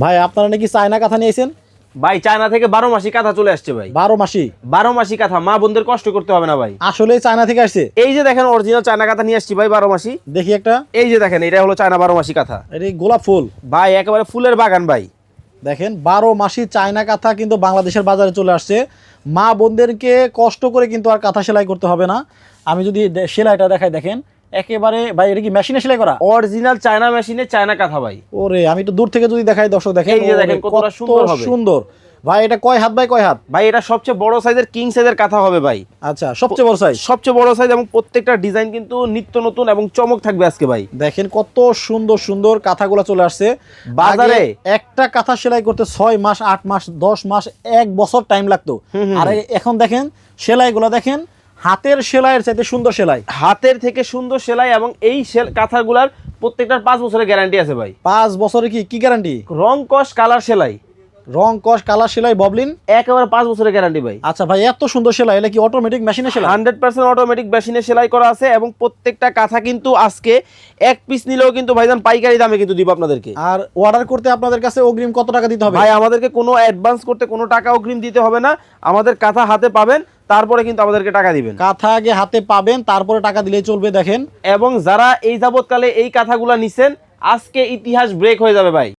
ভাই আপনারা নাকি চায়না কাঁথা নিয়েছেন? ভাই চায়না থেকে 12 মাসি কাঁথা চলে আসছে ভাই। 12 মাসি? 12 মাসি কাঁথা, মা বোনদের কষ্ট করতে হবে না ভাই। আসলে চায়না থেকে আসছে? এই যে দেখেন অরিজিনাল চায়না কাঁথা নিয়ে আসছি ভাই 12 মাসি। দেখি একটা। এই যে দেখেন এটা হলো চায়না 12 মাসি কাঁথা। এটা গোলাপ ফুল ভাই, একেবারে ফুলের বাগান ভাই। দেখেন 12 মাসি চায়না কাঁথা কিন্তু বাংলাদেশের বাজারে চলে আসছে। মা বোনদেরকে কষ্ট করে কিন্তু আর কাঁথা সেলাই করতে হবে না। আমি যদি সেলাইটা দেখাই, দেখেন একেবারে ভাই, এটা কি মেশিনে সেলাই করা? অরিজিনাল চায়না মেশিনে চায়না কাঁথা ভাই। ওরে আমি একটু দূর থেকে যদি দেখাই, দর্শক দেখেন, এই যে দেখেন ওরে, কতটা কত সুন্দর হবে। সুন্দর ভাই। এটা কয় হাত বাই কয় হাত? ভাই এটা সবচেয়ে বড় সাইজের কিং সাইজের কাঁথা হবে ভাই। আচ্ছা, সবচেয়ে বড় সাইজ? সবচেয়ে বড় সাইজ, এবং প্রত্যেকটা ডিজাইন কিন্তু নিত্য নতুন এবং চমক থাকবে আজকে ভাই। দেখেন কত সুন্দর সুন্দর কাঁথাগুলো চলে আসছে বাজারে। একটা কাঁথা সেলাই করতে 6 মাস 8 মাস 10 মাস 1 বছর টাইম লাগতো। আর এখন দেখেন সেলাইগুলো দেখেন, হাতের সেলাইয়ের চাইতে সুন্দর সেলাই। হাতের থেকে সুন্দর সেলাই, এবং এই কাঁথাগুলার প্রত্যেকটার 5 বছরের গ্যারান্টি আছে ভাই। 5 বছরে কি গ্যারান্টি? রং কস কালার সেলাই, রং কস কালার সেলাই ববলিন একেবারে 5 বছরের গ্যারান্টি ভাই। আচ্ছা ভাই, এত সুন্দর সেলাই, এটা কি অটোমেটিক মেশিনে সেলাই? 100% অটোমেটিক মেশিনে সেলাই করা আছে, এবং প্রত্যেকটা কাঁথা কিন্তু আজকে এক পিস নিলেও কিন্তু ভাইজান পাইকারি দামে কিন্তু দিব আপনাদেরকে। আর অর্ডার করতে আপনাদের কাছে অগ্রিম কত টাকা দিতে হবে? ভাই আমাদেরকে কোনো অ্যাডভান্স করতে কোনো টাকা অগ্রিম দিতে হবে না। আমাদের কাঁথা হাতে পাবেন, তারপরে কিন্তু আমাদেরকে টাকা দিবেন। কাঁথা আগে হাতে পাবেন, তারপরে টাকা দিলেই চলবে। দেখেন, এবং যারা এই যাবৎকালে এই কাঁথাগুলা নিছেন, আজকে ইতিহাস ব্রেক হয়ে যাবে ভাই।